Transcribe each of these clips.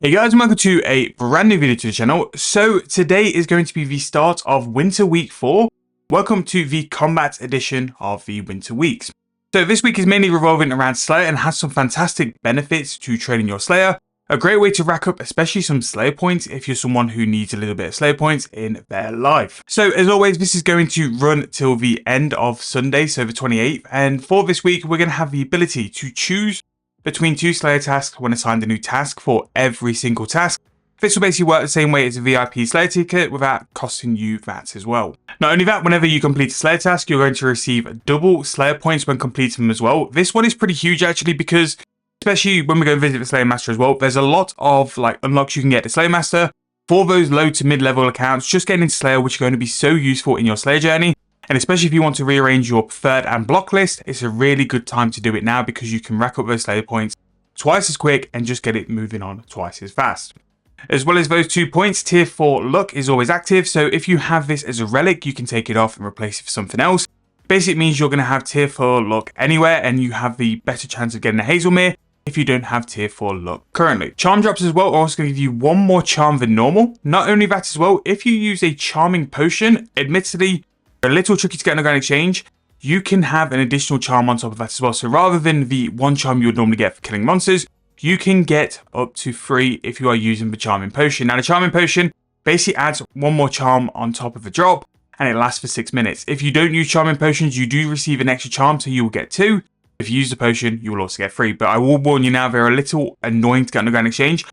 Hey guys, and welcome to a brand new video to the channel. So today is going to be the start of Winter Week 4. Welcome to the Combat Edition of the Winter Weeks. So this week is mainly revolving around Slayer and has some fantastic benefits to training your Slayer. A great way to rack up especially some Slayer points if you're someone who needs a little bit of Slayer points in their life. So as always, this is going to run till the end of Sunday, so the 28th. And for this week, we're going to have the ability to choose between two Slayer tasks when assigned a new task for every single task. This will basically work the same way as a VIP Slayer ticket without costing you that as well. Not only that, whenever you complete a Slayer task, you're going to receive double Slayer points when completing them as well. This one is pretty huge actually, because especially when we go and visit the Slayer Master as well, there's a lot of unlocks you can get to Slayer Master. For those low to mid-level accounts, just getting into Slayer, which are going to be so useful in your Slayer journey. And especially if you want to rearrange your preferred and block list, it's a really good time to do it now because you can rack up those Slayer points twice as quick and just get it moving on twice as fast. As well as those 2 points, tier 4 luck is always active. So if you have this as a relic, you can take it off and replace it for something else. Basically means you're going to have tier 4 luck anywhere and you have the better chance of getting a Hazelmere if you don't have tier 4 luck currently. Charm drops as well are also going to give you one more charm than normal. Not only that as well, if you use a charming potion, admittedly, a little tricky to get on a grand exchange, you can have an additional charm on top of that as well. So rather than the one charm you would normally get for killing monsters, you can get up to 3 if you are using the charming potion. Now the charming potion basically adds one more charm on top of the drop and it lasts for 6 minutes. If you don't use charming potions, you do receive an extra charm, so you will get 2. If you use the potion, you will also get 3. But I will warn you now, they're a little annoying to get on a grand exchange.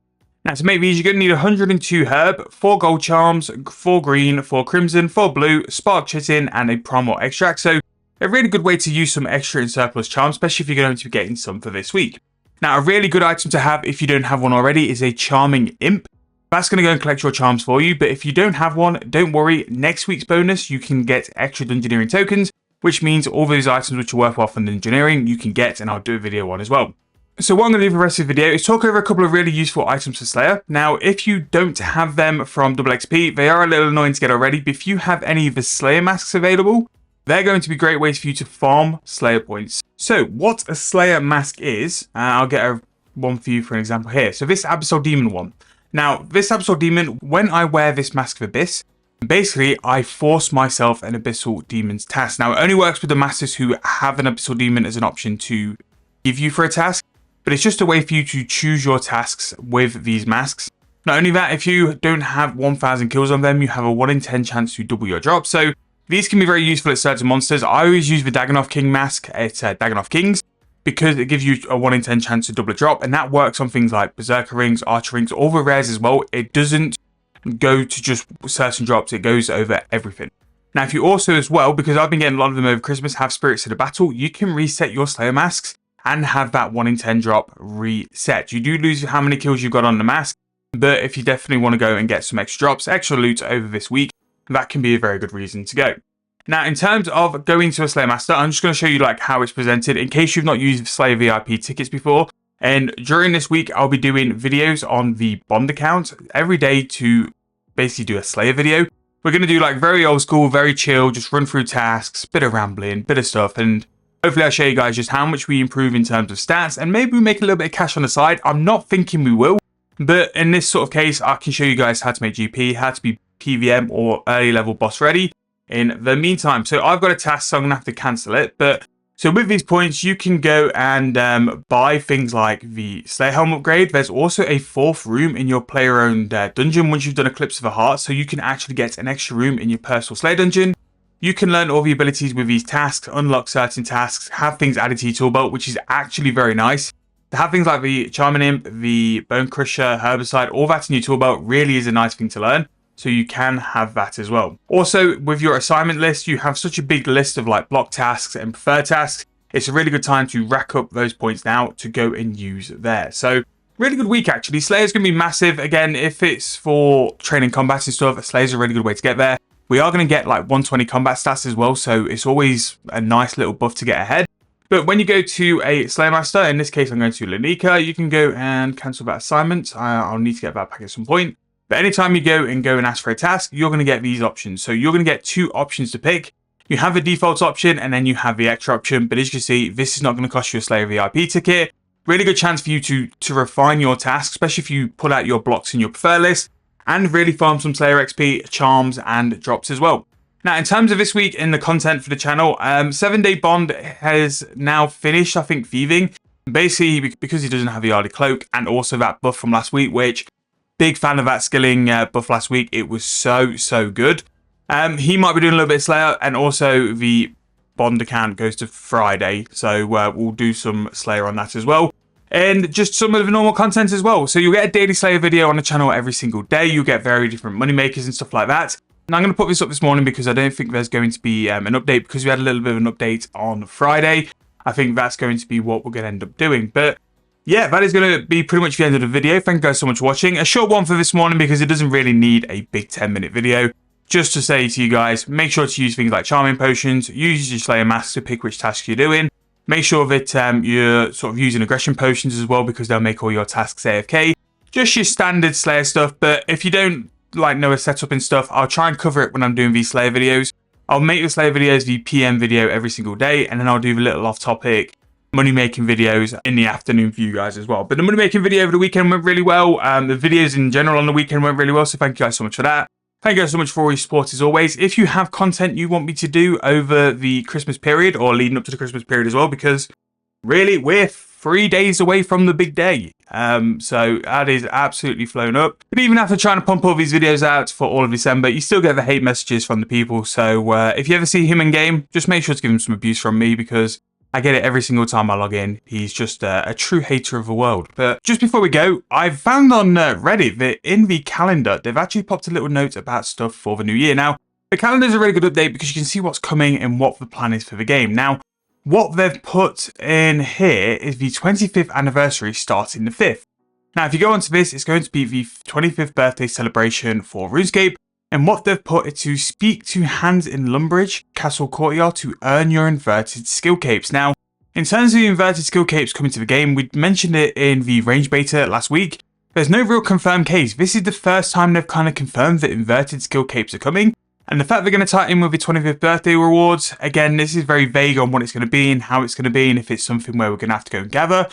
Now to make these, you're going to need 102 herb, 4 gold charms, 4 green, 4 crimson, 4 blue, spark chitin, and a primal extract. So a really good way to use some extra and surplus charms, especially if you're going to be getting some for this week. Now a really good item to have if you don't have one already is a charming imp. That's going to go and collect your charms for you, but if you don't have one, don't worry. Next week's bonus, you can get extra dungeoneering tokens, which means all those items which are worthwhile from the engineering you can get, and I'll do a video on as well. So what I'm going to do for the rest of the video is talk over a couple of really useful items for Slayer. Now, if you don't have them from Double XP, they are a little annoying to get already, but if you have any of the Slayer masks available, they're going to be great ways for you to farm Slayer points. So what a Slayer mask is, I'll get one for you for an example here. So this Abyssal Demon one. Now, this Abyssal Demon, when I wear this Mask of Abyss, basically I force myself an Abyssal Demon's task. Now, it only works with the masters who have an Abyssal Demon as an option to give you for a task. But it's just a way for you to choose your tasks with these masks. Not only that, if you don't have 1000 kills on them, you have a 1 in 10 chance to double your drop. So these can be very useful at certain monsters. I always use the Dagannoth King mask at Dagannoth Kings because it gives you a 1 in 10 chance to double a drop. And that works on things like Berserker Rings, Archer Rings, all the rares as well. It doesn't go to just certain drops. It goes over everything. Now, if you also as well, because I've been getting a lot of them over Christmas, have Spirits of the Battle, you can reset your Slayer masks and have that 1 in 10 drop reset. You do lose how many kills you've got on the mask, but if you definitely want to go and get some extra drops, extra loot over this week, that can be a very good reason to go. Now, in terms of going to a Slayer Master, I'm just going to show you how it's presented in case you've not used Slayer VIP tickets before. And during this week, I'll be doing videos on the Bond account every day to basically do a Slayer video. We're going to do very old school, very chill, just run through tasks, bit of rambling, bit of stuff, and hopefully I'll show you guys just how much we improve in terms of stats, and maybe we make a little bit of cash on the side. I'm not thinking we will, but in this sort of case, I can show you guys how to make GP, how to be PVM or early level boss ready in the meantime. So I've got a task, so I'm going to have to cancel it. But so with these points, you can go and buy things like the Slayer Helm upgrade. There's also a 4th room in your player-owned dungeon once you've done Eclipse of the Heart, so you can actually get an extra room in your personal Slayer dungeon. You can learn all the abilities with these tasks, unlock certain tasks, have things added to your tool belt, which is actually very nice. To have things like the Charming Imp, the Bone Crusher, Herbicide, all that in your tool belt really is a nice thing to learn. So you can have that as well. Also, with your assignment list, you have such a big list of block tasks and preferred tasks. It's a really good time to rack up those points now to go and use there. So really good week actually. Slayer's going to be massive. Again, if it's for training combat and stuff, Slayer's a really good way to get there. We are going to get 120 combat stats as well, so it's always a nice little buff to get ahead. But when you go to a Slayer Master, in this case I'm going to Lanika, you can go and cancel that assignment. I'll need to get that back at some point. But anytime you go and ask for a task, you're going to get these options. So you're going to get 2 options to pick. You have the default option and then you have the extra option. But as you can see, this is not going to cost you a Slayer VIP ticket. really good chance for you to refine your tasks, especially if you pull out your blocks in your prefer list, and really farm some Slayer XP, charms, and drops as well. Now, in terms of this week in the content for the channel, 7-day Bond has now finished, I think, thieving. Basically, because he doesn't have the Ardy Cloak, and also that buff from last week, which, big fan of that skilling buff last week. It was so good. He might be doing a little bit of Slayer, and also the Bond account goes to Friday, so we'll do some Slayer on that as well. And just some of the normal content as well. So you'll get a daily Slayer video on the channel every single day. You'll get very different money makers and stuff like that. And I'm going to put this up this morning because I don't think there's going to be an update, because we had a little bit of an update on Friday. I think that's going to be what we're going to end up doing. But yeah, that is going to be pretty much the end of the video. Thank you guys so much for watching. A short one for this morning because it doesn't really need a big 10-minute video. Just to say to you guys, make sure to use things like charming potions, use your Slayer masks to pick which tasks you're doing. Make sure that you're sort of using aggression potions as well, because they'll make all your tasks AFK. Just your standard Slayer stuff, but if you don't know a setup and stuff, I'll try and cover it when I'm doing these Slayer videos. I'll make the Slayer videos the PM video every single day, and then I'll do the little off-topic money making videos in the afternoon for you guys as well. But the money making video over the weekend went really well. The videos in general on the weekend went really well, so thank you guys so much for that. Thank you guys so much for all your support as always. If you have content you want me to do over the Christmas period or leading up to the Christmas period as well, because really we're 3 days away from the big day. So that is absolutely flown up. But even after trying to pump all these videos out for all of December, you still get the hate messages from the people. So if you ever see him in game, just make sure to give him some abuse from me, because I get it every single time I log in. He's just a true hater of the world. But just before we go, I've found on Reddit that in the calendar, they've actually popped a little note about stuff for the new year. Now, the calendar is a really good update because you can see what's coming and what the plan is for the game. Now, what they've put in here is the 25th anniversary starting the 5th. Now, if you go onto this, it's going to be the 25th birthday celebration for Runescape. And what they've put is to speak to hands in Lumbridge Castle Courtyard to earn your inverted Skillcapes. Now, in terms of the inverted Skillcapes coming to the game, we mentioned it in the range beta last week. There's no real confirmed case. This is the first time they've kind of confirmed that inverted Skillcapes are coming. And the fact they're going to tie in with the 25th birthday rewards, again, this is very vague on what it's going to be and how it's going to be, and if it's something where we're going to have to go and gather.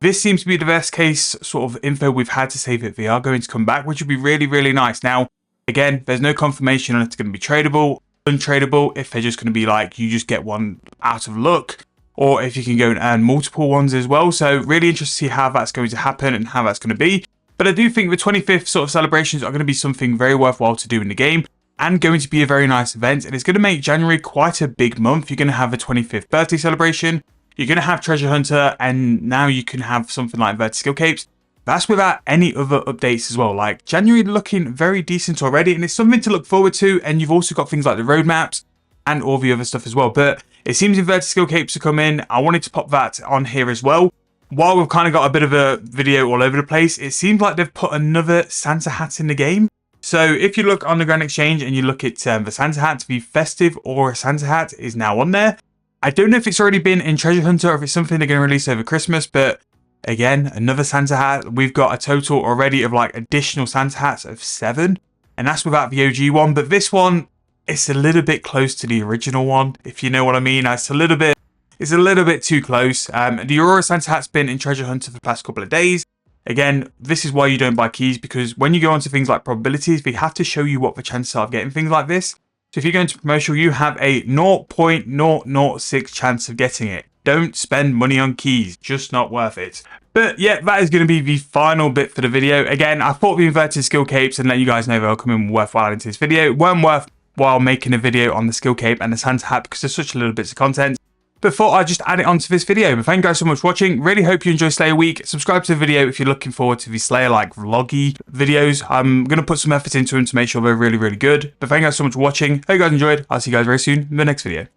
This seems to be the best case sort of info we've had to say that they are going to come back, which would be really, really nice. Now, again, there's no confirmation on if it's going to be tradable, untradeable, if they're just going to be like, you just get one out of luck, or if you can go and earn multiple ones as well. So really interested to see how that's going to happen and how that's going to be. But I do think the 25th sort of celebrations are going to be something very worthwhile to do in the game, and going to be a very nice event. And it's going to make January quite a big month. You're going to have a 25th birthday celebration, you're going to have Treasure Hunter, and now you can have something like Inverted Skillcapes. That's without any other updates as well. Like, January looking very decent already, and it's something to look forward to. And you've also got things like the roadmaps and all the other stuff as well. But it seems Inverted Skillcapes to come in. I wanted to pop that on here as well. While we've kind of got a bit of a video all over the place, it seems like they've put another Santa hat in the game. So if you look on the Grand Exchange and you look at the Santa hat, the festive or Santa hat is now on there. I don't know if it's already been in Treasure Hunter or if it's something they're going to release over Christmas, but again, another Santa hat. We've got a total already of like additional Santa hats of 7, and that's without the OG one. But this one, it's a little bit close to the original one, if you know what I mean. It's a little bit too close. The Aurora Santa hat's been in Treasure Hunter for the past couple of days. Again, this is why you don't buy keys, because when you go onto things like probabilities, they have to show you what the chances are of getting things like this. So if you go into promotional, you have a 0.006 chance of getting it. Don't spend money on keys, just not worth it. But yeah, that is going to be the final bit for the video. Again, I thought the inverted Skillcapes and let you guys know they'll come in worthwhile into this video. It weren't worthwhile making a video on the Skillcape and the Santa hat because there's such a little bits of content. But thought I'd just add it onto this video. But thank you guys so much for watching. Really hope you enjoy Slayer Week. Subscribe to the video if you're looking forward to the Slayer like vloggy videos. I'm going to put some effort into them to make sure they're really, really good. But thank you guys so much for watching. Hope you guys enjoyed. I'll see you guys very soon in the next video.